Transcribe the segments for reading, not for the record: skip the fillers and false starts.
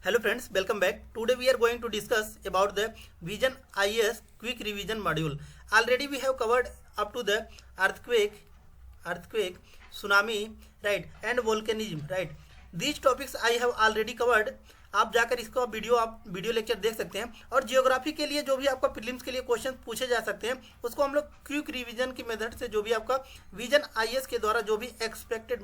Hello friends, welcome back. Today we are going to discuss about the Vision IAS quick revision module. Already we have covered up to the earthquake, tsunami, right, and volcanism, right. These topics I have already covered. आप जाकर इसका video lecture देख सकते हैं। और geography के लिए जो भी आपका प्रीलिम्स के लिए क्वेश्चन पूछे जा सकते हैं उसको हम लोग क्विक रिवीजन की मेथड से जो भी आपका विजन आईएएस के द्वारा जो भी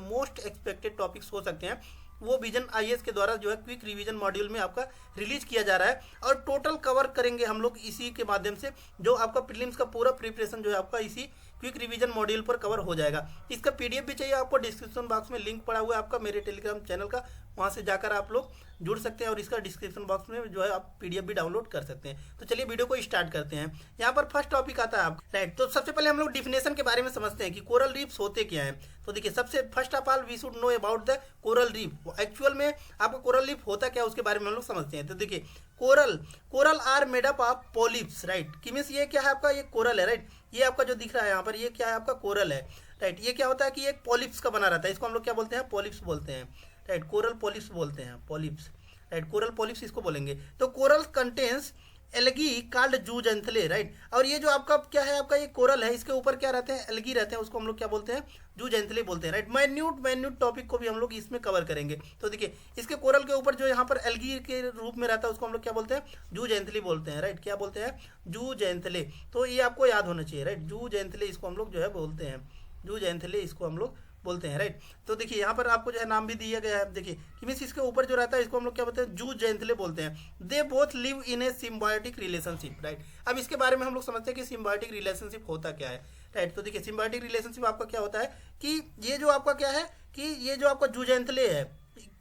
मोस्ट एक्सपेक्टेड टॉपिक्स हो सकते हैं वो विजन आईएएस के द्वारा जो है क्विक रिवीजन मॉड्यूल में आपका रिलीज किया जा रहा है। और टोटल कवर करेंगे हम लोग इसी के माध्यम से। जो आपका प्रीलिम्स का पूरा प्रिपरेशन जो है आपका इसी क्विक रिवीजन मॉड्यूल पर कवर हो जाएगा। इसका पीडीएफ भी चाहिए आपको, डिस्क्रिप्शन बॉक्स में लिंक पड़ा हुआ है आपका मेरे टेलीग्राम चैनल का, वहाँ से जाकर आप लोग जुड़ सकते हैं और इसका डिस्क्रिप्शन बॉक्स में जो है आप पीडीएफ भी डाउनलोड कर सकते हैं। तो चलिए वीडियो को स्टार्ट करते हैं। यहाँ पर फर्स्ट टॉपिक आता है आपका, राइट। तो सबसे पहले हम लोग डिफिनेशन के बारे में समझते हैं कि कोरल रीफ्स होते क्या हैं। तो देखिए, सबसे first of all we should know about the coral reef. Actual में आपको कोरल रीफ होता क्या उसके बारे में हम लोग समझते हैं। तो देखिए, coral are made up of polyps, right. कि मीन्स ये क्या है आपका, ये कोरल है, राइट। ये आपका जो दिख रहा है यहाँ पर ये क्या है आपका कोरल है, राइट। ये क्या होता है कि एक पॉलिप्स का बना रहता है, इसको हम लोग क्या बोलते हैं, पॉलिप्स बोलते हैं, राइट। कोरल पॉलिप्स बोलते हैं, पॉलिप्स, राइट। कोरल पॉलिप्स इसको बोलेंगे। तो coral contains algae called zooxanthellae, right. और ये जो आपका क्या है आपका ये कोरल है, इसके ऊपर क्या रहते हैं, एल्गी रहते हैं, उसको हम लोग क्या बोलते हैं, जूजेंथले बोलते हैं, राइट। माइन्यूट टॉपिक को भी हम लोग इसमें कवर करेंगे। तो देखिए, इसके कोरल के ऊपर जो यहाँ पर एल्गी के रूप में रहता है उसको हम लोग क्या बोलते हैं, जूजेंथले बोलते हैं, राइट। क्या बोलते हैं, जूजेंथले। तो ये आपको याद होना चाहिए, राइट। जूजेंथले इसको हम लोग जो है बोलते हैं, जूजेंथले इसको हम लोग बोलते हैं, राइट। तो देखिए यहाँ पर आपको जो है नाम भी दिया गया है। देखिए कि मीन्स इसके ऊपर जो रहता है इसको हम लोग क्या बोलते हैं, जूजेंथले बोलते हैं। They both live in A symbiotic relationship, right. अब इसके बारे में हम लोग समझते हैं कि सिम्बायोटिक रिलेशनशिप होता क्या है, राइट। तो देखिए, सिम्बायोटिक रिलेशनशिप आपका क्या होता है कि ये जो आपका क्या है कि ये जो आपका जूजेंथले है,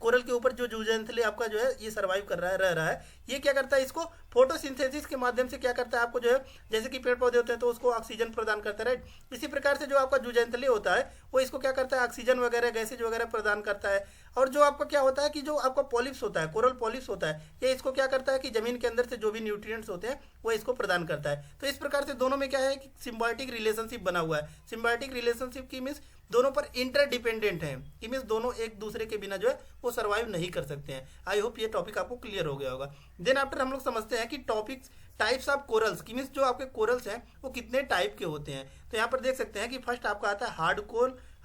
कोरल के ऊपर जो जूजेंथले आपका जो है ये सर्वाइव कर रहा है, रह रहा है। ये क्या करता है, इसको फोटोसिंथेसिस के माध्यम से क्या करता है आपको जो है, जैसे कि पेड़ पौधे होते हैं तो उसको ऑक्सीजन प्रदान करता है, राइट। इसी प्रकार से जो आपका जूजेंथले होता है वो इसको क्या करता है, ऑक्सीजन वगैरह गैसेज वगैरह प्रदान करता है। और जो आपका क्या होता है कि जो आपका पॉलिप्स होता है, कोरल पॉलिप्स होता है, ये इसको क्या करता है कि जमीन के अंदर से जो भी न्यूट्रिएंट्स होते हैं वो इसको प्रदान करता है। तो इस प्रकार से दोनों में क्या है कि सिम्बायोटिक रिलेशनशिप बना हुआ है। सिम्बायोटिक रिलेशनशिप की मीन्स दोनों पर इंटरडिपेंडेंट हैं, कि मीन्स दोनों एक दूसरे के बिना जो है वो सर्वाइव नहीं कर सकते हैं। आई होप ये टॉपिक आपको क्लियर हो गया होगा। देन आफ्टर हम लोग समझते हैं कि टॉपिक्स टाइप्स ऑफ कोरल्स, की मीन्स जो आपके कोरल्स हैं वो कितने टाइप के होते हैं। तो यहाँ पर देख सकते हैं कि फर्स्ट आपका आता है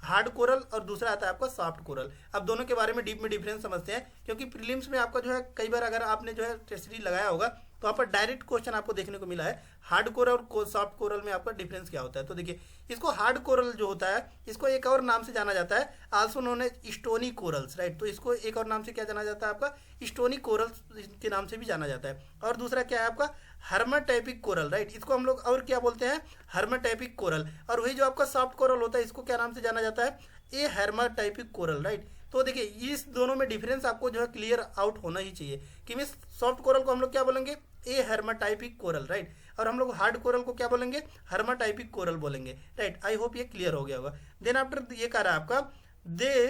हार्ड कोरल और दूसरा आता है आपका सॉफ्ट कोरल। अब दोनों के बारे में डीप में डिफरेंस समझते हैं, क्योंकि प्रीलिम्स में आपका जो है कई बार अगर आपने जो है टेस्ट सीरीज लगाया होगा तो वहाँ पर डायरेक्ट क्वेश्चन आपको देखने को मिला है हार्ड कोरल और सॉफ्ट कोरल में आपका डिफरेंस क्या होता है। तो देखिए, इसको हार्ड कोरल जो होता है इसको एक और नाम से जाना जाता है, also known as stony corals, right. तो इसको एक और नाम से क्या जाना जाता है आपका, स्टोनी कोरल्स के नाम से भी जाना जाता है। और दूसरा क्या है आपका हर्माटाइपिक कोरल, राइट। इसको हम लोग और क्या बोलते हैं, हर्माटाइपिक कोरल। और वही जो आपका सॉफ्ट कोरल होता है इसको क्या नाम से जाना जाता है, ये हर्माटाइपिक कोरल, राइट। तो देखिए, इस दोनों में डिफरेंस आपको जो है क्लियर आउट होना ही चाहिए कि मीन्स सॉफ्ट कोरल को हम लोग क्या बोलेंगे, ए हर्माटाइपिक कोरल, राइट। और हम लोग हार्ड कोरल को क्या बोलेंगे, हर्माटाइपिक कोरल बोलेंगे, राइट। आई होप ये क्लियर हो गया होगा। देन आफ्टर ये कह रहा है आपका they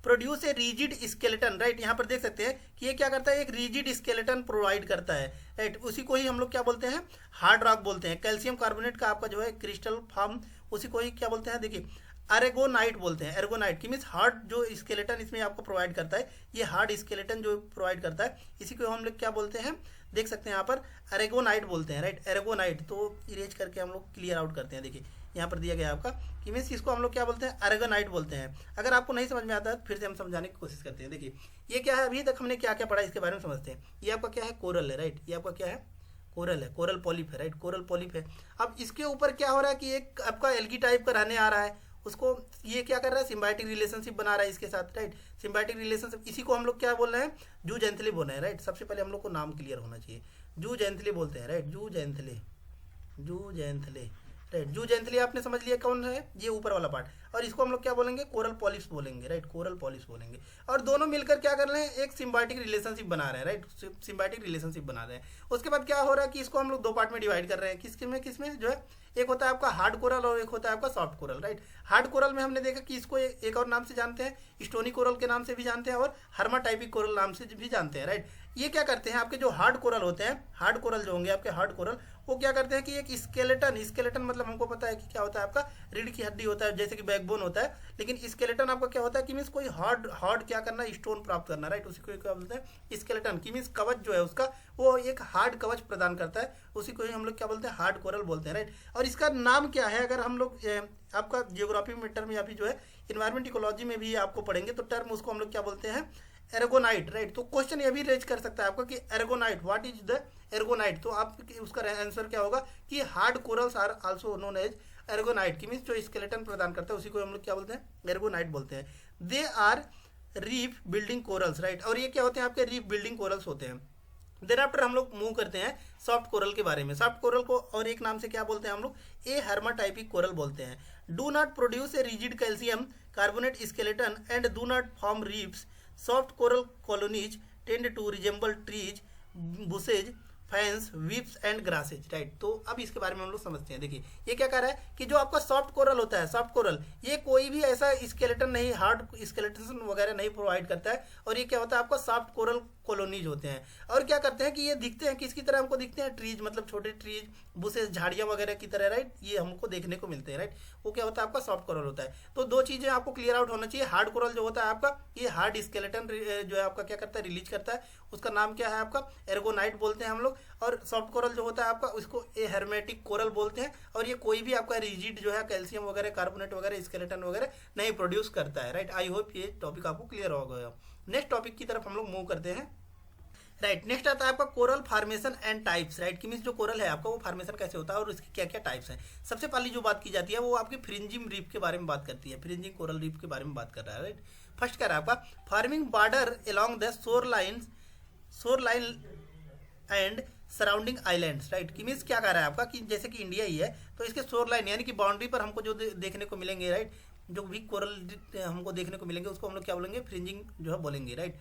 produce a rigid skeleton, right. यहाँ पर देख सकते हैं कि ये क्या करता है, एक रिजिड स्केलेटन प्रोवाइड करता है, राइट। उसी को ही हम लोग क्या बोलते हैं, हार्ड रॉक बोलते हैं। कैल्शियम कार्बोनेट का आपका जो है क्रिस्टल फॉर्म, उसी को ही क्या बोलते हैं, देखिए एर्गोनाइट बोलते हैं। एर्गोनाइट की मीन्स हार्ड जो स्केलेटन इसमें आपको प्रोवाइड करता है, ये हार्ड स्केलेटन जो प्रोवाइड करता है इसी को हम लोग क्या बोलते हैं, देख सकते हैं यहाँ पर एर्गोनाइट बोलते हैं, राइट। एर्गोनाइट तो इरेज करके हम लोग क्लियर आउट करते हैं। देखिए यहाँ पर दिया गया आपका कि मीन्स इसको हम लोग क्या बोलते हैं, एर्गोनाइट बोलते हैं। अगर आपको नहीं समझ में आता है फिर से हम समझाने की कोशिश करते हैं। देखिए ये क्या है, अभी तक हमने क्या क्या पढ़ा इसके बारे में समझते हैं। ये आपका क्या है, कोरल है, राइट। ये आपका क्या है, कोरल है, कोरल पॉलिप है, राइट। कोरल पॉलिप है। अब इसके ऊपर क्या हो रहा है कि एक आपका एल्गी टाइप का रहने आ रहा है, उसको ये क्या कर रहा है, सिम्बायोटिक रिलेशनशिप बना रहा है इसके साथ, राइट। सिम्बायोटिक रिलेशनशिप, इसी को हम लोग क्या बोल रहे हैं, जूजेंथले बोल रहे हैं, राइट। सबसे पहले हम लोग को नाम क्लियर होना चाहिए, जूजेंथले बोलते हैं, राइट। जूजेंथले, राइट। जूजेंथले आपने समझ लिया कौन है, ये ऊपर वाला पार्ट। और इसको हम लोग क्या बोलेंगे, कोरल पॉलिप्स बोलेंगे, राइट। कोरल पॉलिप्स बोलेंगे। और दोनों मिलकर क्या कर रहे हैं, एक सिम्बायोटिक रिलेशनशिप बना रहे हैं, राइट। सिम्बायोटिक रिलेशनशिप बना रहे हैं। उसके बाद क्या हो रहा है कि इसको हम लोग दो पार्ट में डिवाइड कर रहे हैं, किसमें जो है, एक होता है आपका हार्ड कोरल और एक होता है आपका soft coral, right. Hard coral में हमने देखा कि इसको एक और नाम से जानते हैं, स्टोनी कोरल के नाम से भी जानते हैं और हर्माटाइपिक कोरल नाम से भी जानते हैं, राइट। ये क्या करते हैं, आपके जो हार्ड कोरल होते हैं, हार्ड कोरल जो होंगे आपके हार्ड कोरल, वो क्या करते हैं कि एक स्केलेटन मतलब हमको पता है कि क्या होता है आपका रीढ़ की हड्डी होता है, जैसे कि बैकबोन होता है, लेकिन स्केलेटन आपका क्या होता है कि मीन्स कोई हार्ड क्या करना, स्टोन प्राप्त करना, राइट। उसी को क्या बोलते हैं स्केलेटन की मीन्स कवच जो है उसका, वो एक हार्ड कवच प्रदान करता है, उसी को ही हम लोग क्या बोलते हैं हार्ड कोरल बोलते हैं, राइट। और इसका नाम क्या है, अगर हम लोग आपका जियोग्राफी में टर्म या फिर जो है इन्वायरमेंट इकोलॉजी में भी आपको पढ़ेंगे तो टर्म उसको हम लोग क्या बोलते हैं एर्गोनाइट, राइट। तो क्वेश्चन ये भी रेज कर सकता है आपका कि aragonite, what is the aragonite, तो आप उसका आंसर क्या होगा कि hard corals are also known as aragonite, की मीन्स जो स्केलेटन प्रदान करता है उसी को हम लोग क्या बोलते हैं एर्गोनाइट बोलते हैं। They are reef building corals, right. और ये क्या होते हैं आपके रीफ बिल्डिंग कोरल्स होते हैं। देन आफ्टर हम लोग मूव करते हैं सॉफ्ट कोरल के बारे में। सॉफ्ट कोरल को और एक नाम से क्या बोलते हैं हम लोग ए हर्माटाइपिक कोरल बोलते हैं। Do not produce a rigid calcium carbonate skeleton and do not form reefs. Soft coral colonies tend to resemble trees, bushes, fans, whips and grasses, right. तो अब इसके बारे में हम लोग समझते हैं। देखिए ये क्या कर रहा है कि जो आपका सॉफ्ट कोरल होता है, सॉफ्ट कोरल ये कोई भी ऐसा स्केलेटन नहीं, हार्ड स्केलेटन वगैरह नहीं प्रोवाइड करता है, और ये क्या होता है आपका सॉफ्ट कोरल कॉलोनीज होते हैं। और क्या करते हैं कि ये दिखते हैं किसकी तरह, हमको दिखते हैं ट्रीज, मतलब छोटे ट्रीज, बुशेस, झाड़ियाँ वगैरह की तरह, राइट। ये हमको देखने को मिलते हैं, राइट। वो क्या होता है आपका सॉफ्ट कोरल होता है। तो दो चीजें आपको क्लियर आउट होना चाहिए। हार्ड कोरल जो होता है आपका, ये हार्ड स्केलेटन जो है आपका क्या करता है रिलीज करता है, उसका नाम क्या है आपका एर्गोनाइट बोलते हैं हम लोग। और सॉफ्ट कोरल जो होता है आपका उसको ए हर्मेटिक कोरल बोलते हैं, और ये कोई भी आपका रिजिड जो है कैल्शियम वगैरह, कार्बोनेट वगैरह, स्केलेटन वगैरह नहीं प्रोड्यूस करता है, राइट। आई होप ये टॉपिक आपको क्लियर हो गया। नेक्स्ट टॉपिक की तरफ हम लोग मूव करते हैं, राइट। नेक्स्ट आता है आपका coral formation and types, right. कि मीन्स जो कोरल है आपका वो फार्मेशन कैसे होता है और उसकी क्या क्या टाइप्स हैं। सबसे पहली जो बात की जाती है वो आपकी फ्रिंजिंग रीफ के बारे में बात करती है, फ्रिंजिंग कोरल रीफ के बारे में बात कर रहा है, राइट। फर्स्ट क्या रहा है आपका farming border along the shore line and surrounding islands, right. कि मीन्स क्या कह रहा है आपका कि जैसे कि इंडिया ही है तो इसके शोर लाइन यानी कि बाउंड्री पर हमको जो देखने को मिलेंगे, राइट, जो भी कोरल हमको देखने को मिलेंगे उसको हम लोग क्या बोलेंगे फ्रिंजिंग जो है बोलेंगे, राइट।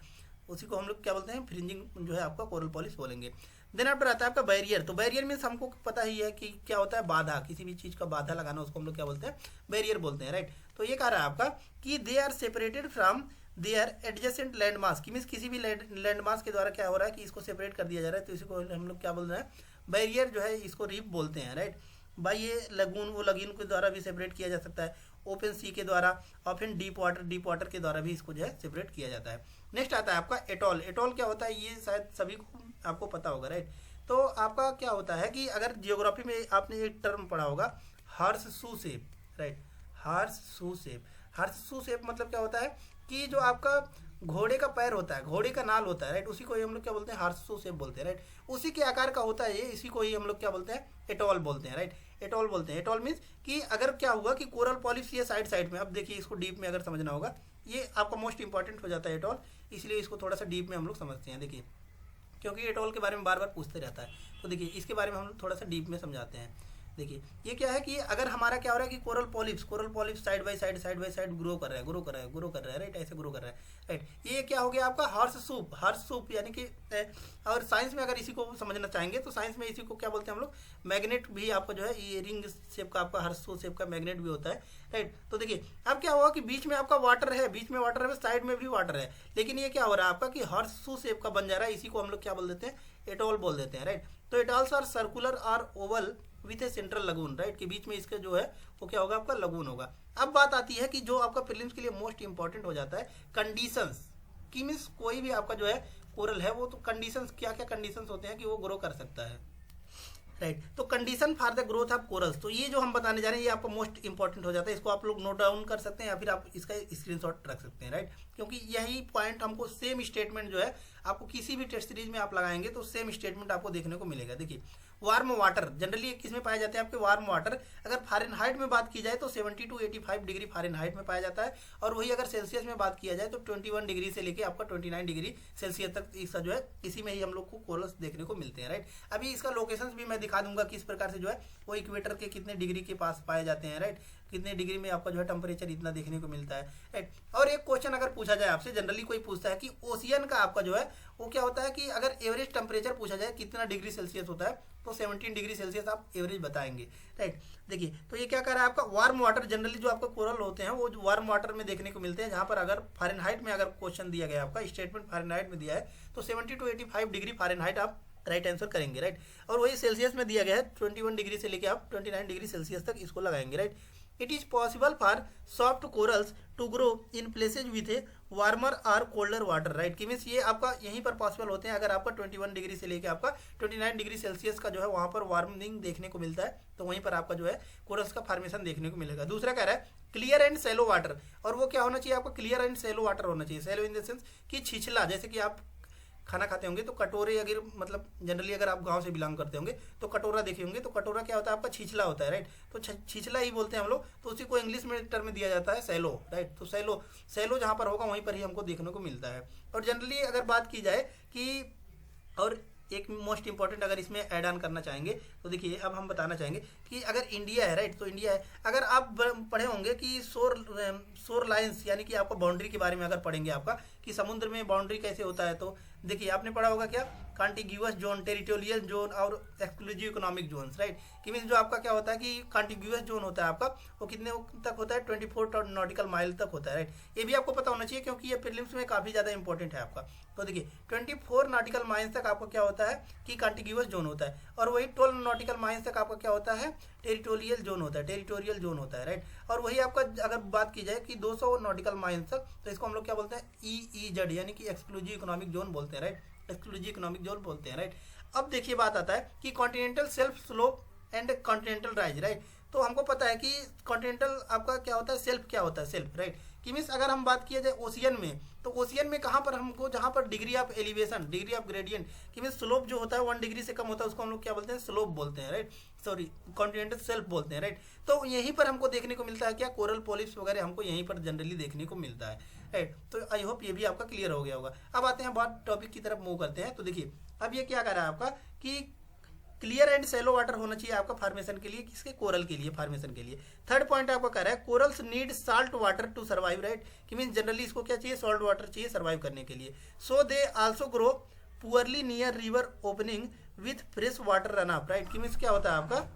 उसी को हम लोग क्या बोलते हैं फ्रिंजिंग जो है आपका कोरल पॉलिश बोलेंगे। देन आफ्टर आता है आपका बैरियर। तो बैरियर मीन्स हमको पता ही है कि क्या होता है बाधा, किसी भी चीज का बाधा लगाना उसको हम लोग क्या बोलते हैं बैरियर बोलते हैं, राइट। तो ये कह रहा है आपका कि they are separated from their adjacent land mass, की मीन्स किसी भी लैंड मास के द्वारा क्या हो रहा है कि इसको सेपरेट कर दिया जा रहा है, तो इसी को हम लोग क्या बोल रहे हैं बैरियर जो है इसको रीफ बोलते हैं, राइट। भाई ये लगून, वो लगीन के द्वारा भी सेपरेट किया जा सकता है, ओपन सी के द्वारा, और फिर डीप वाटर के द्वारा भी इसको जो है सेपरेट किया जाता है। नेक्स्ट आता है आपका एटॉल। एटॉल क्या होता है ये शायद सभी को आपको पता होगा, राइट। तो आपका क्या होता है कि अगर जियोग्राफी में आपने एक टर्म पढ़ा होगा horse shoe shape, right. Horse shoe shape, horse shoe shape मतलब क्या होता है कि जो आपका घोड़े का पैर होता है, घोड़े का नाल होता है, राइट, उसी को ही हम लोग क्या बोलते हैं हॉर्स शू शेप बोलते हैं, राइट। उसी के आकार का होता है ये, इसी को ही हम लोग क्या बोलते हैं एटॉल बोलते हैं, राइट। एटॉल बोलते हैं। एटॉल मीन्स कि अगर क्या हुआ कि कोरल पॉलिश ये साइड में, अब देखिए इसको डीप में अगर समझना होगा, ये आपका मोस्ट इंपॉर्टेंट हो जाता है एटॉल, इसलिए इसको थोड़ा सा डीप में हम लोग समझते हैं। देखिए क्योंकि एटॉल के बारे में बार बार पूछते रहता है, तो देखिए इसके बारे में हम लोग थोड़ा सा डीप में समझाते हैं। देखिए ये क्या है कि अगर हमारा क्या हो रहा है कि coral polyps side by side grow कर रहा है, राइट, ऐसे ग्रो कर रहा है, राइट। ये क्या हो गया आपका हॉर्स सूप यानी कि, और साइंस में अगर इसी को समझना चाहेंगे तो साइंस में इसी को क्या बोलते हैं हम लोग मैग्नेट भी आपका जो है ये रिंग शेप का आपका हॉर्स सूप शेप का मैग्नेट भी होता है, राइट। तो देखिए अब क्या हुआ कि बीच में आपका वाटर है, साइड में भी वाटर है, लेकिन ये क्या हो रहा है आपका कि हॉर्स सूप शेप का बन जा रहा है, इसी को हम लोग क्या बोल देते हैं एटॉल बोल देते हैं, राइट। तो एटॉल्स आर सर्कुलर और Oval with A central lagoon, right, के बीच में इसका जो है वो क्या होगा आपका लगून होगा। अब बात आती है कि जो आपका प्रीलिम्स के लिए मोस्ट इंपॉर्टेंट हो जाता है कंडीशंस, की मीन्स कोई भी आपका जो है कोरल है वो तो कंडीशंस, क्या क्या कंडीशंस होते हैं कि वो ग्रो कर सकता है, राइट। तो condition for the growth of corals, तो ये जो हम बताने जा रहे हैं ये आपको मोस्ट इंपॉर्टेंट हो जाता है, इसको आप लोग नोट डाउन कर सकते हैं या फिर आप इसका स्क्रीनशॉट रख सकते हैं, राइट। क्योंकि यही पॉइंट हमको सेम स्टेटमेंट जो है आपको किसी भी टेस्ट सीरीज में आप लगाएंगे तो सेम स्टेटमेंट आपको देखने को मिलेगा। देखिए वार्म वाटर जनरली किसमें पाए जाते हैं आपके वार्म वाटर, अगर फ़ारेनहाइट में बात की जाए तो 70 to 85 डिग्री फ़ारेनहाइट में पाया जाता है, और वही अगर सेल्सियस में बात किया जाए तो 21 डिग्री से लेके आपका 29 डिग्री सेल्सियस तक इसका जो है इसी में ही हम लोग को कोरल्स देखने को मिलते हैं, राइट। अभी इसका लोकेशंस भी मैं दिखा दूंगा किस प्रकार से जो है वो इक्वेटर के कितने डिग्री के पास पाए जाते हैं, राइट। कितने डिग्री में आपका जो है टेम्परेचर इतना देखने को मिलता है, राइट। और एक क्वेश्चन अगर पूछा जाए आपसे, जनरली कोई पूछता है कि ओशियन का आपका जो है वो क्या होता है कि अगर एवरेज टेम्परेचर पूछा जाए कितना डिग्री सेल्सियस होता है, तो 17 डिग्री सेल्सियस आप एवरेज बताएंगे, राइट। देखिए तो ये क्या कर रहा है आपका वार्म वाटर, जनरली जो आपका कोरल होते हैं वो वार्म वाटर में देखने को मिलते हैं, जहाँ पर अगर फ़ारेनहाइट में अगर क्वेश्चन दिया गया आपका स्टेटमेंट फ़ारेनहाइट में दिया है तो 70 to 85 डिग्री फ़ारेनहाइट आप राइट आंसर करेंगे, राइट। और वही सेल्सियस में दिया गया है 21 डिग्री से लेकर आप 29 डिग्री सेल्सियस तक इसको लगाएंगे, right. It is possible for soft corals to grow in places with a warmer और कोल्डर वाटर, राइट। कि मीन्स ये आपका यहीं पर पॉसिबल होते हैं अगर आपका 21 डिग्री से लेकर आपका 29 डिग्री सेल्सियस का जो है वहाँ पर वार्मिंग देखने को मिलता है, तो वहीं पर आपका जो है कोरल्स का फॉर्मेशन देखने को मिलेगा। दूसरा कह रहा है क्लियर एंड सेलो वाटर, और वो क्या होना चाहिए आपका क्लियर एंड सेलो वाटर होना चाहिए। सेलो इन द सेंस कि छिछला, जैसे कि आप खाना खाते होंगे तो कटोरे, अगर मतलब जनरली अगर आप गांव से बिलोंग करते होंगे तो कटोरा देखे होंगे, तो कटोरा क्या होता है आपका छिछला होता है, राइट। तो छिछला ही बोलते हैं हम लोग, तो उसी को इंग्लिश में टर्म दिया जाता है सेलो, राइट। तो सेलो जहाँ पर होगा वहीं पर ही हमको देखने को मिलता है। और जनरली अगर बात की जाए कि और एक मोस्ट इंपॉर्टेंट अगर इसमें ऐड ऑन करना चाहेंगे तो देखिए अब हम बताना चाहेंगे कि अगर इंडिया है, राइट, तो इंडिया है, अगर आप पढ़े होंगे कि शोर लाइंस यानी कि आपको बाउंड्री के बारे में अगर पढ़ेंगे आपका कि समुद्र में बाउंड्री कैसे होता है, तो देखिए आपने पढ़ा होगा क्या कॉन्टिग्यूअस जोन, टेरिटोरियल जोन और एक्सक्लूसिव इकोनॉमिक जोन्स, राइट। कि मीन्स जो आपका क्या होता है कि कॉन्टिग्यूअस जोन होता है आपका वो कितने तक होता है 24 नॉटिकल माइल तक होता है, राइट। ये भी आपको पता होना चाहिए क्योंकि ये प्रीलिम्स में काफ़ी ज़्यादा इंपॉर्टेंट है आपका। तो देखिए 24 नॉटिकल माइल्स तक आपको क्या होता है कि कॉन्टिग्यूअस जोन होता है, और वही 12 नॉटिकल माइल्स तक आपका क्या होता है टेरिटोरियल जोन होता है, टेरिटोरियल जोन होता है, राइट। और वही आपका अगर बात की जाए कि 200 नॉटिकल माइल्स तक, तो इसको हम लोग क्या बोलते हैं EEZ यानी कि एक्सक्लूसिव इकोनॉमिक जोन बोलते हैं, राइट। एक्सक्लूसिव इकोनॉमिक जोन बोलते हैं, राइट। अब देखिए बात आता है कि continental self slope and continental rise, right. तो हमको पता है कि कॉन्टिनेंटल आपका क्या होता है, सेल्फ क्या होता है, सेल्फ, राइट। कि मीन्स अगर हम बात किया जाए ओशियन में, तो ओशियन में कहाँ पर हमको जहाँ पर degree of elevation, degree of gradient, कि मीन्स स्लोप जो होता है 1 डिग्री से कम होता है उसको हम लोग क्या बोलते हैं स्लोप बोलते हैं, राइट। सॉरी कॉन्टिनेंटल सेल्फ बोलते हैं, राइट। तो यहीं पर हमको देखने को मिलता है क्या कोरल पॉलिप्स वगैरह हमको यहीं पर जनरली देखने को मिलता है, राइट। तो आई होप ये भी आपका क्लियर हो गया होगा। अब आते हैं बात टॉपिक की तरफ मूव करते हैं। तो देखिए अब ये क्या कर रहा है आपका कि क्लियर एंड सेलो वाटर होना चाहिए आपका फॉर्मेशन के लिए, किसके कोरल के लिए, फॉर्मेशन के लिए। थर्ड पॉइंट आपका कह रहा है corals need salt water to survive, right. कि मीन जनरली इसको क्या चाहिए, सॉल्ट वाटर चाहिए सर्वाइव करने के लिए। So they also grow poorly near river opening with fresh water run up, right. कि मीन्स क्या होता है आपका,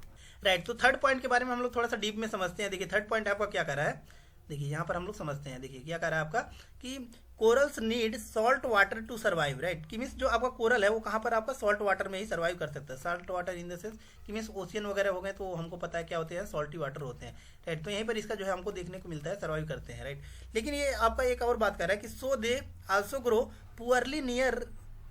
राइट। तो थर्ड पॉइंट के बारे में हम लोग थोड़ा सा डीप में समझते हैं। देखिए थर्ड पॉइंट आपका क्या कर रहा है, देखिए यहाँ पर हम लोग समझते हैं। देखिए क्या कर रहा है आपका कि corals need salt water to survive, right. कि मीन्स जो आपका कोरल है वो कहाँ पर आपका सॉल्ट वाटर में ही सर्वाइव कर सकता है। Salt water in the sense कि मीन्स ओशियन वगैरह हो गए तो हमको पता है क्या होते हैं, सॉल्टी वाटर होते हैं, राइट। तो यहीं पर इसका जो है हमको देखने को मिलता है सर्वाइव करते हैं, राइट। लेकिन ये आपका एक और बात कर रहा है कि so they also grow poorly near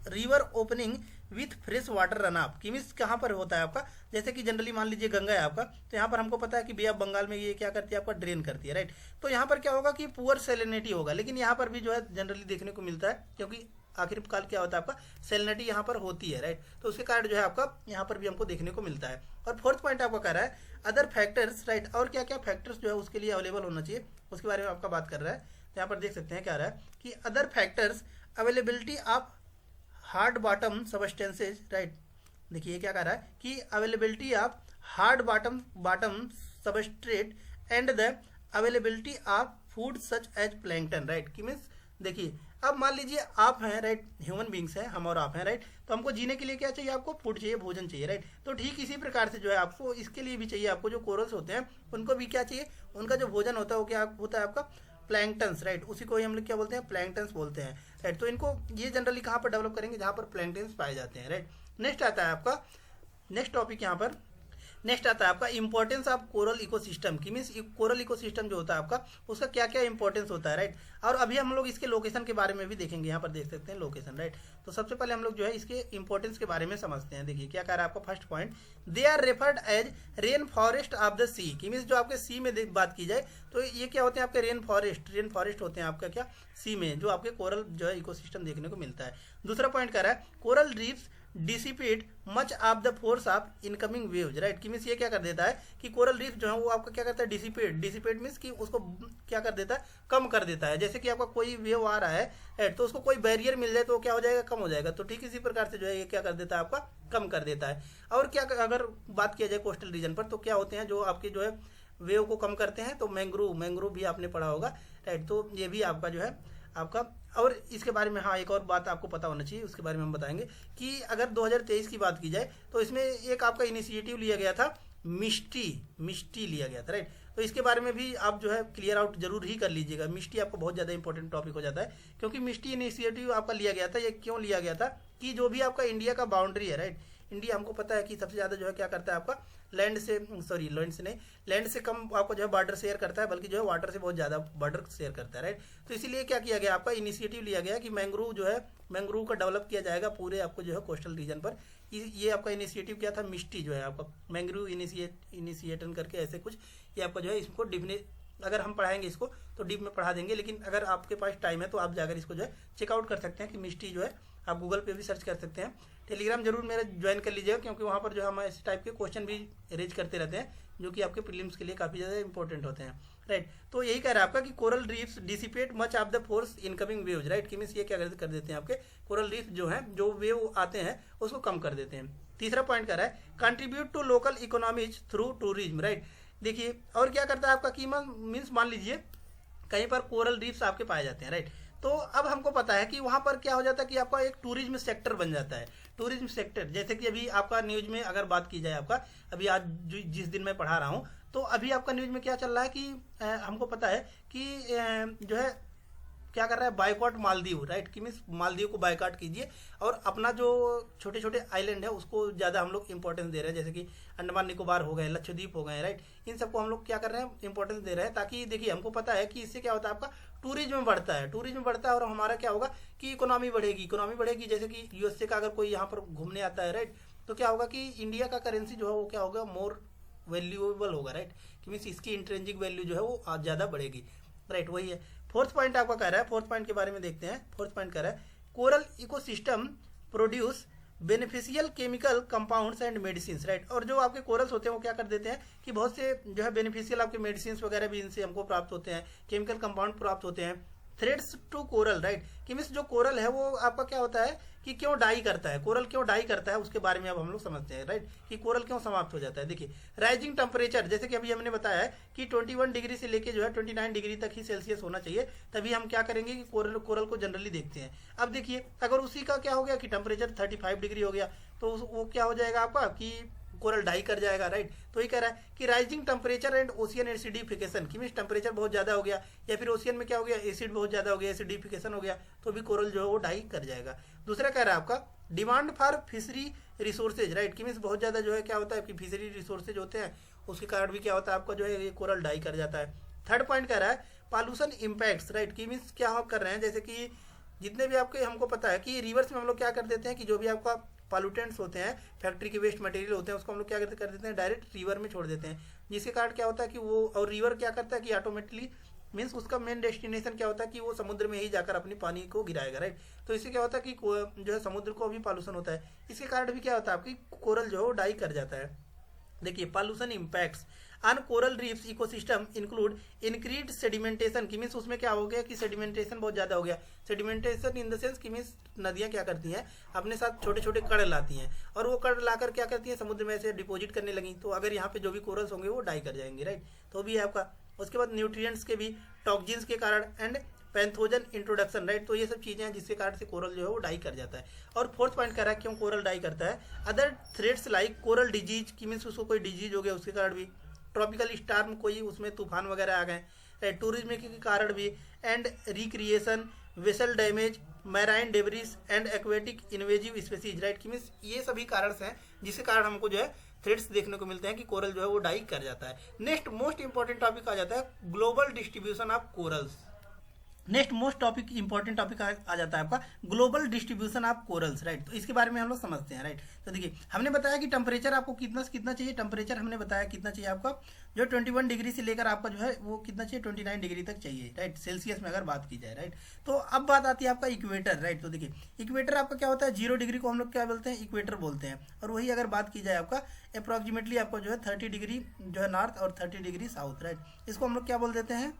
river opening with fresh water run up. कि मीन्स कहाँ पर होता है आपका, जैसे कि जनरली मान लीजिए गंगा है आपका, तो यहाँ पर हमको पता है कि बे ऑफ बंगाल में ये क्या करती है आपका ड्रेन करती है, राइट। तो यहाँ पर क्या होगा कि पुअर सेलिनिटी होगा, लेकिन यहाँ पर भी जो है जनरली देखने को मिलता है क्योंकि आखिरकार क्या होता है आपका सेलिनिटी यहाँ पर होती है, राइट। तो उसके कारण जो है आपका यहाँ पर भी हमको देखने को मिलता है। और फोर्थ पॉइंट आपका कह रहा है अदर फैक्टर्स, राइट। और क्या क्या फैक्टर्स जो है उसके लिए अवेलेबल होना चाहिए उसके बारे में आपका बात कर रहा है। तो यहाँ पर देख सकते हैं क्या रहा है कि other factors availability of hard bottom substances, right. देखिए क्या कह रहा है कि availability of hard bottom substrate and the availability of food such as plankton, right. कि मीन्स देखिए अब मान लीजिए आप हैं, राइट, ह्यूमन बींग्स हैं हम और आप हैं, राइट। तो हमको जीने के लिए क्या चाहिए, आपको फूड चाहिए, भोजन चाहिए, राइट। तो ठीक इसी प्रकार से जो है आपको इसके लिए भी चाहिए, आपको जो कोरल्स होते हैं उनको भी क्या चाहिए, उनका जो भोजन होता है वो क्या होता है आपका प्लैंकटन्स, राइट। उसी को ही हम लोग क्या बोलते हैं, प्लैंकटन्स बोलते हैं, राइट। तो इनको ये जनरली कहाँ पर डेवलप करेंगे, जहाँ पर प्लैंकटन्स पाए जाते हैं, राइट। नेक्स्ट आता है आपका नेक्स्ट टॉपिक यहाँ पर नेक्स्ट आता है आपका इंपॉर्टेंस ऑफ कोरल इकोसिस्टम। की मीन्स कोरल इकोसिस्टम जो होता है आपका उसका क्या क्या इंपॉर्टेंस होता है, राइट। और अभी हम लोग इसके लोकेशन के बारे में भी देखेंगे, यहाँ पर देख सकते हैं लोकेशन, राइट। तो सबसे पहले हम लोग जो है इसके इंपॉर्टेंस के बारे में समझते हैं। देखिए क्या कह रहा है आपका first point, they are referred as rain forest of the sea. की मीन्स जो आपके सी में बात की जाए तो ये क्या होते हैं आपके रेन फॉरेस्ट होते हैं आपका क्या सी में, जो आपके कोरल जो है इकोसिस्टम देखने को मिलता है। दूसरा पॉइंट कह रहा है coral reefs dissipate much of the force of incoming waves, right. कि मीन्स ये क्या कर देता है कि कोरल रीफ जो है वो आपका क्या करता है, डिसिपेट मीन्स कि उसको क्या कर देता है, कम कर देता है। जैसे कि आपका कोई वेव आ रहा है, राइट, तो उसको कोई बैरियर मिल जाए तो क्या हो जाएगा, कम हो जाएगा। तो ठीक इसी प्रकार से जो है ये क्या कर देता है, आपका कम कर देता है। और क्या अगर बात किया जाए कोस्टल रीजन पर, तो क्या होते हैं जो आपके जो है वेव को कम करते हैं। तो मैंग्रोव भी आपने पढ़ा होगा, राइट। तो ये भी आपका जो है आपका, और इसके बारे में हाँ एक और बात आपको पता होना चाहिए, उसके बारे में हम बताएंगे कि अगर 2023 की बात की जाए तो इसमें एक आपका इनिशिएटिव लिया गया था, मिष्टी लिया गया था, राइट। तो इसके बारे में भी आप जो है क्लियर आउट जरूर ही कर लीजिएगा। मिष्टी आपको बहुत ज़्यादा इंपॉर्टेंट टॉपिक हो जाता है, क्योंकि मिष्टी इनिशिएटिव आपका लिया गया था। ये क्यों लिया गया था कि जो भी आपका इंडिया का बाउंड्री है, राइट, इंडिया हमको पता है कि सबसे ज़्यादा जो है क्या करता है आपका लैंड से कम आपको जो है बॉर्डर शेयर करता है, बल्कि जो है वाटर से बहुत ज़्यादा बॉर्डर शेयर करता है, राइट। तो इसीलिए क्या किया गया, आपका इनिशिएटिव लिया गया कि मैंग्रोव का डेवलप किया जाएगा पूरे आपको जो है कोस्टल रीजन पर। ये आपका इनिशिएटिव क्या था, मिष्टी जो है आपका मैंग्रोव इनिशिएटन करके ऐसे कुछ, ये आपका जो है इसको अगर हम पढ़ाएंगे इसको तो डीप में पढ़ा देंगे, लेकिन अगर आपके पास टाइम है तो आप जाकर इसको जो है चेकआउट कर सकते हैं कि मिष्टी जो है, आप गूगल पे भी सर्च कर सकते हैं। टेलीग्राम जरूर मेरा ज्वाइन कर लीजिएगा, क्योंकि वहाँ पर जो हम इस टाइप के क्वेश्चन भी रेज करते रहते हैं, जो कि आपके प्रीलिम्स के लिए काफ़ी ज़्यादा इंपॉर्टेंट होते हैं, राइट। तो यही कह रहा है आपका कि coral reefs dissipate much of the force incoming waves, right. कि मीन्स ये क्या कर देते हैं, आपके कोरल रीफ जो है, जो वेव आते हैं उसको कम कर देते हैं। तीसरा पॉइंट कह रहा है contribute to local economies through tourism, right. देखिए और क्या करता है आपका कि मीन्स मान लीजिए कहीं पर कोरल रीफ्स आपके पाए जाते हैं, राइट। तो अब हमको पता है कि वहाँ पर क्या हो जाता है कि आपका एक टूरिज्म सेक्टर बन जाता है। टूरिज्म सेक्टर जैसे कि अभी आपका न्यूज में अगर बात की जाए, आपका अभी आज जिस दिन मैं पढ़ा रहा हूँ, तो अभी आपका न्यूज में क्या चल रहा है कि हमको पता है कि जो है क्या कर रहा है, बाइकआउट मालदीव, राइट। कि मीन्स मालदीव को बाइकआउट कीजिए और अपना जो छोटे छोटे आइलैंड है उसको ज़्यादा हम लोग इंपॉर्टेंस दे रहे हैं, जैसे कि अंडमान निकोबार हो गए, लक्षद्वीप हो गए, राइट। इन सबको हम लोग क्या कर रहे हैं, इंपॉर्टेंस दे रहे हैं, ताकि देखिए हमको पता है कि इससे क्या होता है, आपका टूरिज्म बढ़ता है और हमारा क्या होगा कि इकोनॉमी बढ़ेगी। जैसे कि यूएसए का अगर कोई यहाँ पर घूमने आता है, राइट, तो क्या होगा कि इंडिया का करेंसी जो है वो क्या होगा, मोर वैल्यूएबल होगा, राइट। कि मीन्स इसकी इंट्रेंसिक वैल्यू जो है वो ज़्यादा बढ़ेगी, राइट। वही है। फोर्थ पॉइंट आपका कह रहा है, फोर्थ पॉइंट के बारे में देखते हैं। फोर्थ पॉइंट कह रहा है coral ecosystem produce beneficial chemical compounds and medicine, right. और जो आपके कोरल्स होते हैं वो क्या कर देते हैं कि बहुत से जो है बेनिफिशियल आपके मेडिसिन वगैरह भी इनसे हमको प्राप्त होते हैं, केमिकल कंपाउंड प्राप्त होते हैं। Threads to coral, right. कि मीन्स जो कोरल है वो आपका क्या होता है कि क्यों डाई करता है, कोरल क्यों डाई करता है, उसके बारे में अब हम लोग समझते हैं, राइट। कि कोरल क्यों समाप्त हो जाता है। देखिए राइजिंग टेम्परेचर, जैसे कि अभी हमने बताया है कि 21 डिग्री से लेके जो है 29 डिग्री तक ही सेल्सियस होना चाहिए, तभी हम क्या करेंगे कि कोरल को जनरली देखते हैं। अब देखिए अगर उसी का क्या हो गया कि टेम्परेचर 35 डिग्री हो गया, तो वो क्या हो जाएगा आपका कि कोरल डाई कर जाएगा, राइट। तो ये कह रहा है कि rising temperature and ocean acidification, कि मीन्स टेम्परेचर बहुत ज़्यादा हो गया या फिर ओशियन में क्या हो गया, एसिड बहुत ज़्यादा हो गया, एसिडिफिकेशन हो गया, तो भी कोरल जो है वो डाई कर जाएगा। दूसरा कह रहा है आपका demand for fishery resources, right. कि मीन्स बहुत ज़्यादा जो है क्या होता है कि फिशरी रिसोर्सेज होते हैं, उसके कारण भी क्या होता है आपका जो है ये कोरल डाई कर जाता है। थर्ड पॉइंट कह रहा है पॉल्यूशन इम्पैक्ट्स, राइट। कि मीन्स क्या हम कर रहे हैं, जैसे कि जितने भी आपके हमको पता है कि रिवर्स में हम लोग क्या कर देते हैं कि जो भी आपका पॉल्यूटेंट्स होते हैं, फैक्ट्री के वेस्ट मटेरियल होते हैं, उसको हम लोग क्या कर देते हैं, डायरेक्ट रिवर में छोड़ देते हैं, जिसके कारण क्या होता है कि वो, और रिवर क्या करता है कि ऑटोमेटिकली मीन्स उसका मेन डेस्टिनेशन क्या होता है कि वो समुद्र में ही जाकर अपनी पानी को गिराएगा, राइट। तो इससे क्या होता है कि जो है समुद्र को भी पॉल्यूशन होता है, इसके कारण भी क्या होता है आपकी कोरल जो है वो डाई कर जाता है। देखिए pollution impacts on coral reefs ecosystem include increase sedimentation, की मीन्स उसमें क्या हो गया कि सेडिमेंटेशन बहुत ज़्यादा हो गया। सेडिमेंटेशन इन द सेंस की मीन्स नदियाँ क्या करती हैं, अपने साथ छोटे छोटे कण लाती हैं, और वो कण लाकर क्या करती हैं, समुद्र में ऐसे डिपॉजिट करने लगी। तो अगर यहाँ पे जो भी कोरल्स होंगे वो डाई कर जाएंगे, राइट। तो भी है आपका। उसके बाद न्यूट्रिएंट्स के भी, टॉक्सिन्स के कारण एंड पैथोजन इंट्रोडक्शन, राइट। तो ये सब चीज़ें हैं जिसके कारण से कोरल जो है वो डाई कर जाता है। और फोर्थ पॉइंट कह रहा है क्यों कोरल डाई करता है, other threats like coral disease, की मीन्स उसको कोई डिजीज हो गया उसके कारण भी, ट्रॉपिकल स्टार्म कोई उसमें तूफान वगैरह आ गए, राइट, टूरिज्म के कारण भी, and recreation, vessel damage, marine debris and aquatic invasive species, right. की मीन्स ये सभी कारण हैं जिसके कारण हमको जो है थ्रेड्स देखने को मिलते हैं कि कोरल जो है वो डाई कर जाता है। नेक्स्ट मोस्ट इंपॉर्टेंट टॉपिक आ जाता है global distribution of corals. Next most topic important topic आ जाता है आपका global distribution of corals, right. तो इसके बारे में हम लोग समझते हैं, राइट। तो देखिए हमने बताया कि टेम्परेचर आपको कितना कितना चाहिए, टेम्परेचर हमने बताया कितना चाहिए आपका, जो 21 डिग्री से लेकर आपका जो है वो कितना चाहिए, 29 डिग्री तक चाहिए, राइट, सेल्सियस में अगर बात की जाए, राइट। तो अब बात आती है आपका इक्वेटर, राइट। तो देखिए इक्वेटर आपका क्या होता है, 0 डिग्री को हम लोग क्या बोलते हैं, इक्वेटर बोलते हैं। और वही अगर बात की जाए आपका अप्रॉक्सीमेटली आपको जो है 30 डिग्री जो है नॉर्थ और 30 डिग्री साउथ, राइट, इसको हम लोग क्या बोल देते हैं,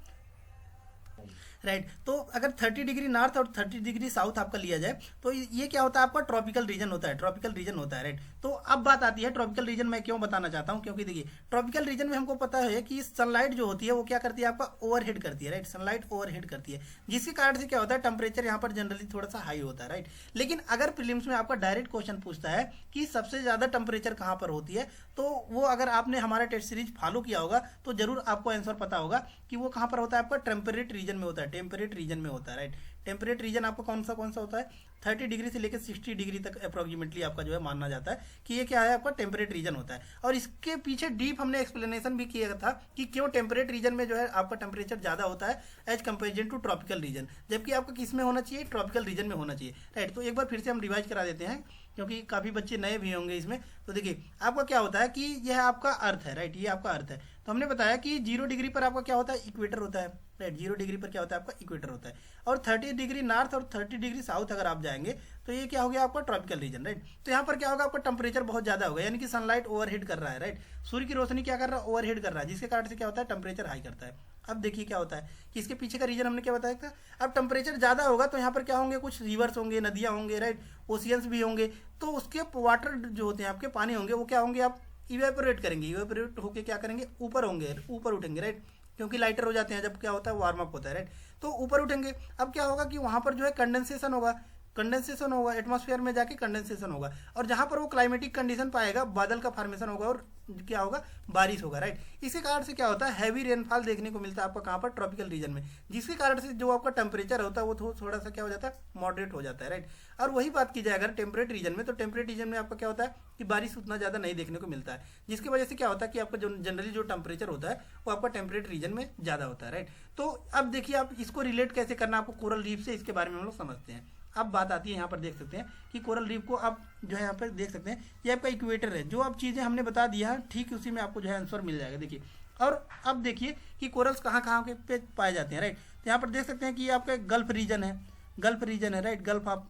राइट। तो अगर 30 डिग्री नॉर्थ और 30 डिग्री साउथ आपका लिया जाए तो ये क्या होता है, आपका ट्रॉपिकल रीजन होता है, ट्रॉपिकल रीजन होता है, राइट। तो अब बात आती है ट्रॉपिकल रीजन मैं क्यों बताना चाहता हूँ, क्योंकि देखिए ट्रॉपिकल रीजन में हमको पता है कि सनलाइट जो होती है वो क्या करती है, आपका ओवरहेड करती है, राइट। सनलाइट ओवरहेड करती है, जिसके कारण से क्या होता है, टेम्परेचर यहाँ पर जनरली थोड़ा सा हाई होता है, राइट। लेकिन अगर प्रीलिम्स में आपका डायरेक्ट क्वेश्चन पूछता है कि सबसे ज्यादा टेम्परेचर कहाँ पर होती है, तो वो अगर आपने हमारा टेस्ट सीरीज फॉलो किया होगा तो जरूर आपको आंसर पता होगा कि वो कहाँ पर होता है, आपका टेम्परेट रीजन में होता है, टेम्परेट रीजन में होता है, राइट। टेम्परेट रीजन आपका कौन सा होता है, 30 डिग्री से लेकर 60 डिग्री तक अप्रोक्सीमेटली आपका जो है मानना जाता है कि ये क्या है, आपका टेम्परेट रीजन होता है। और इसके पीछे डीप हमने एक्सप्लेनेशन भी किया था कि क्यों टेम्परेट रीजन में जो है आपका टेम्परेचर ज्यादा होता है as comparison to tropical region, जबकि आपका किस में होना चाहिए, ट्रॉपिकल रीजन में होना चाहिए, राइट। तो एक बार फिर से हम रिवाइज करा देते हैं क्योंकि काफी बच्चे नए भी होंगे इसमें। तो देखिए आपका क्या होता है कि यह आपका अर्थ है, राइट, ये आपका अर्थ है। तो हमने बताया कि 0 डिग्री पर आपका क्या होता है, इक्वेटर होता है, राइट। 0 डिग्री पर क्या होता है, आपका इक्वेटर होता है। और 30 डिग्री नॉर्थ और 30 डिग्री साउथ अगर आप जाएंगे तो ये क्या हो गया, आपका ट्रॉपिकल रीजन, राइट। तो यहाँ पर क्या होगा, आपका टेम्परेचर बहुत ज्यादा होगा, यानी कि सनलाइट ओवरहीट कर रहा है, राइट। सूर्य की रोशनी क्या कर रहा है, ओवरहीट कर रहा है, जिसके कारण से क्या होता है, टेम्परेचर हाई करता है। अब देखिए क्या होता है कि इसके पीछे का रीजन हमने क्या बताया था, अब टेम्परेचर ज्यादा होगा तो यहाँ पर क्या होंगे, कुछ रिवर्स होंगे, नदियां होंगे, राइट, ओशियंस भी होंगे। तो उसके वाटर जो होते हैं आपके पानी होंगे वो क्या होंगे, आप इवेपोरेट करेंगे, इवेपोरेट होके क्या करेंगे, ऊपर होंगे, ऊपर उठेंगे, राइट, क्योंकि लाइटर हो जाते हैं जब क्या होता है, वार्म अप होता है, राइट। तो ऊपर उठेंगे, अब क्या होगा कि वहां पर जो है कंडेंसेशन होगा, कंडेंसेशन होगा, एटमॉस्फेयर में जाके कंडेंसेशन होगा, और जहां पर वो क्लाइमेटिक कंडीशन पाएगा, बादल का फॉर्मेशन होगा और क्या होगा, बारिश होगा, राइट। इसी कारण से क्या होता है, हैवी रेनफॉल देखने को मिलता है आपका कहाँ पर, ट्रॉपिकल रीजन में, जिसके कारण से जो आपका टेम्परेचर होता है वो थोड़ा सा क्या हो जाता है, मॉडरेट हो जाता है, राइट। और वही बात की जाए अगर टेम्परेट रीजन में, तो टेम्परेट रीजन में आपका क्या होता है कि बारिश उतना ज्यादा नहीं देखने को मिलता है, जिसकी वजह से क्या होता है कि आपका जो जनरली जो टेम्परेचर होता है वो आपका टेम्परेट रीजन में ज्यादा होता है, राइट। तो अब देखिए आप इसको रिलेट कैसे करना, आपको कोरल रीफ से इसके बारे में हम लोग समझते हैं। अब बात आती है यहाँ पर देख सकते हैं कि कोरल रीफ को आप जो है यहाँ पर देख सकते हैं, ये आपका इक्वेटर है, जो आप चीजें हमने बता दिया ठीक उसी में आपको जो है आंसर मिल जाएगा। देखिए और अब देखिए कि कोरल्स कहाँ कहाँ के पे पाए जाते हैं, राइट। तो यहाँ पर देख सकते हैं कि ये आपका गल्फ रीजन है, गल्फ रीजन है, राइट, गल्फ आप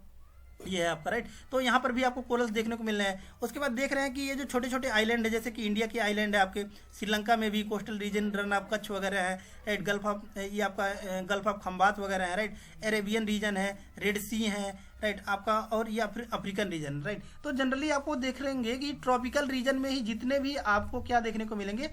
ये है आपका, राइट। तो यहाँ पर भी आपको कोरल्स देखने को मिल रहे हैं। उसके बाद देख रहे हैं कि ये जो छोटे छोटे आइलैंड है, जैसे कि इंडिया के आइलैंड है, आपके श्रीलंका में भी coastal region run of Kutch वगैरह है, राइट, गल्फ ऑफ ये आपका गल्फ ऑफ खंबात वगैरह है, राइट, अरेबियन रीजन है, रेड सी है, राइट, आपका और ये अफ्रीकन रीजन, राइट। तो जनरली आपको देख लेंगे कि ट्रॉपिकल रीजन में ही जितने भी आपको क्या देखने को मिलेंगे,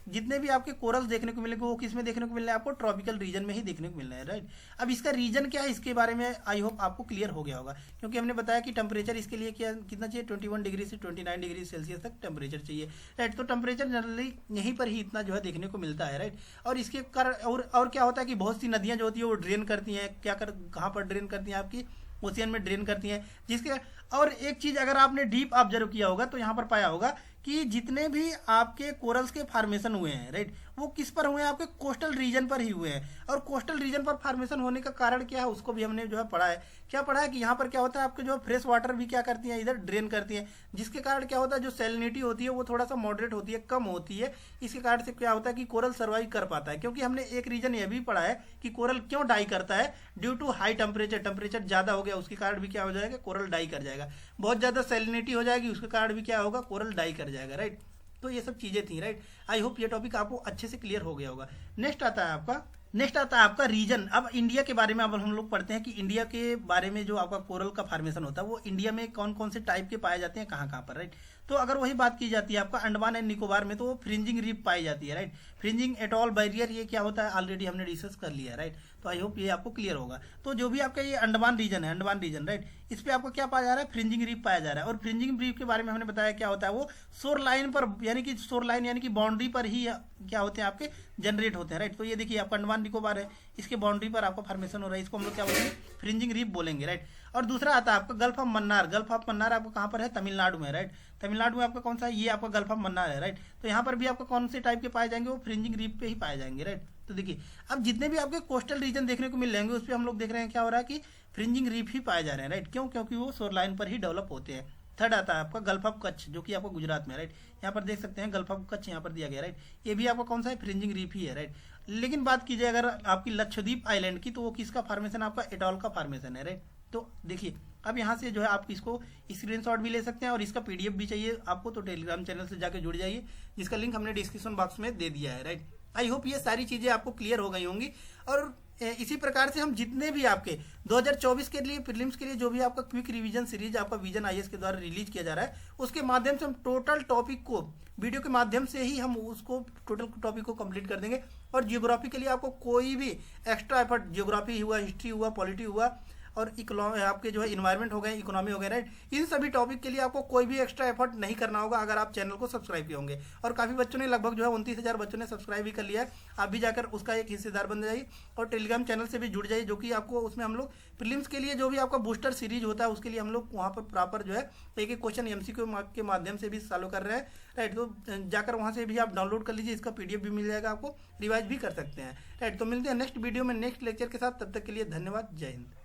जितने भी आपके कोरल्स देखने को मिलेंगे वो किस में देखने को मिल रहे हैं, आपको ट्रॉपिकल रीजन में ही देखने को मिल रहा है, राइट। अब इसका रीजन क्या है, इसके बारे में आई होप आपको क्लियर हो गया होगा, क्योंकि हमने बताया कि टेम्परेचर इसके लिए क्या कितना चाहिए, 21 डिग्री से 29 डिग्री सेल्सियस तक टेम्परेचर चाहिए, राइट। तो टेम्परेचर जनरली यहीं पर ही इतना जो है देखने को मिलता है, राइट। और इसके कारण और क्या होता है कि बहुत सी नदियां जो होती है वो ड्रेन करती हैं, क्या कर कहाँ पर ड्रेन करती हैं, आपकी ओशियन में ड्रेन करती हैं, जिसके और एक चीज अगर आपने डीप ऑब्जर्व किया होगा तो यहाँ पर पाया होगा कि जितने भी आपके कोरल्स के फॉर्मेशन हुए हैं, राइट, वो किस पर हुए हैं, आपके कोस्टल रीजन पर ही हुए हैं। और कोस्टल रीजन पर फॉर्मेशन होने का कारण क्या है उसको भी हमने जो है पढ़ा है। क्या पढ़ा है कि यहाँ पर क्या होता है, आपके जो फ्रेश वाटर भी क्या करती है, इधर ड्रेन करती है, जिसके कारण क्या होता है जो सैलिनिटी होती है वो थोड़ा सा मॉडरेट होती है, कम होती है। इसके कारण से क्या होता है कि कोरल सर्वाइव कर पाता है, क्योंकि हमने एक रीजन यह भी पढ़ा है कि कोरल क्यों डाई करता है, due to high temperature, temperature ज्यादा हो गया उसके कारण भी क्या हो जाएगा, कोरल डाई कर जाएगा। बहुत ज्यादा सैलिनिटी हो जाएगी उसके कारण भी क्या होगा, कोरल डाई कर जाएगा, राइट। तो ये सब चीजें थी, राइट। आई होप ये टॉपिक आपको अच्छे से क्लियर हो गया होगा। नेक्स्ट आता है आपका रीजन। अब इंडिया के बारे में अब हम लोग पढ़ते हैं कि इंडिया के बारे में जो आपका कोरल का फॉर्मेशन होता है वो इंडिया में कौन कौन से टाइप के पाए जाते हैं, कहाँ कहाँ पर, राइट। तो अगर वही बात की जाती है आपका अंडमान एंड निकोबार में, तो वो फ्रिंजिंग रीफ पाई जाती है, राइट। फ्रिंजिंग एटॉल बैरियर ये क्या होता है ऑलरेडी हमने डिस्कस कर लिया है, राइट। तो आई होप ये आपको क्लियर होगा। तो जो भी आपका ये अंडमान रीजन है, अंडमान रीजन, राइट, इस पे आपको क्या पाया जा रहा है, फ्रिंजिंग रीफ पाया जा रहा है। और फ्रिंजिंग रीफ के बारे में हमने बताया क्या होता है, वो शोर लाइन पर यानी कि शोर लाइन यानी कि बाउंड्री पर ही क्या होते हैं आपके जनरेट होते हैं, राइट। तो ये देखिए आपका अंडमान निकोबार है, इसके बाउंड्री पर आपका फॉर्मेशन हो रहा है, इसको हम लोग क्या बोलेंगे, फ्रिंजिंग रीफ बोलेंगे, राइट। और दूसरा आता है आपका gulf of Mannar. Gulf of Mannar आपको कहाँ पर है, तमिलनाडु में, राइट। तमिलनाडु में आपका कौन सा है, ये आपका गल्फ ऑफ मन्नार है, राइट। तो यहाँ पर भी आपको कौन से टाइप के पाए जाएंगे, वो फ्रिंजिंग रीफ पे ही पाए जाएंगे, राइट। तो देखिए अब जितने भी आपके कोस्टल रीजन देखने को मिल जाएंगे उस पर हम लोग देख रहे हैं क्या हो रहा है कि फ्रिंजिंग रीफ ही पाए जा रहे हैं, राइट। क्यों, क्योंकि वो शोर लाइन पर ही डेवलप होते हैं। थर्ड आता है आपका गल्फ ऑफ कच्छ, जो कि आपको गुजरात में, राइट। यहाँ पर देख सकते हैं गल्फ ऑफ कच्छ यहाँ पर दिया गया, राइट। ये भी आपका कौन सा है, फ्रिंजिंग रीफ ही है, राइट। लेकिन बात की जाए अगर आपकी लक्षद्वीप आइलैंड की, तो वो किसका फॉर्मेशन, आपका एटॉल का फॉर्मेशन है, राइट। तो देखिए अब यहाँ से जो है आप इसको स्क्रीनशॉट भी ले सकते हैं और इसका पीडीएफ भी चाहिए आपको तो टेलीग्राम चैनल से जाकर जुड़ जाइए, जिसका लिंक हमने डिस्क्रिप्शन बॉक्स में दे दिया है, राइट। आई होप ये सारी चीजें आपको क्लियर हो गई होंगी। और इसी प्रकार से हम जितने भी आपके 2024 के लिए प्रीलिम्स के लिए जो भी आपका क्विक रिवीजन सीरीज आपका विजन आईएएस के द्वारा रिलीज किया जा रहा है, उसके माध्यम से हम टोटल टॉपिक को वीडियो के माध्यम से ही हम उसको टोटल टॉपिक को कंप्लीट कर देंगे। और जियोग्राफी के लिए आपको कोई भी एक्स्ट्रा एफर्ट, जियोग्राफी हुआ, हिस्ट्री हुआ, पॉलिटी हुआ और आपके जो है इन्वायरमेंट हो गए, इकोनॉमी हो गए, राइट, इन सभी टॉपिक के लिए आपको कोई भी एक्स्ट्रा एफर्ट नहीं करना होगा अगर आप चैनल को सब्सक्राइब किए होंगे। और काफ़ी बच्चों ने, लगभग जो है 29,000 बच्चों ने सब्सक्राइब भी कर लिया है। आप भी जाकर उसका एक हिस्सेदार बन जाइए और टेलीग्राम चैनल से भी जुड़ जाइए, जो कि आपको उसमें हम लोग प्रीलिम्स के लिए जो भी आपका बूस्टर सीरीज होता है उसके लिए हम लोग वहाँ पर प्रॉपर जो है एक एक क्वेश्चन एमसीक्यू के माध्यम से भी सॉल्व कर रहे हैं, राइट। तो जाकर वहाँ से भी आप डाउनलोड कर लीजिए, इसका पीडीएफ भी मिल जाएगा, आपको रिवाइज भी कर सकते हैं, राइट। तो मिलते हैं नेक्स्ट वीडियो में नेक्स्ट लेक्चर के साथ, तब तक के लिए धन्यवाद, जय हिंद।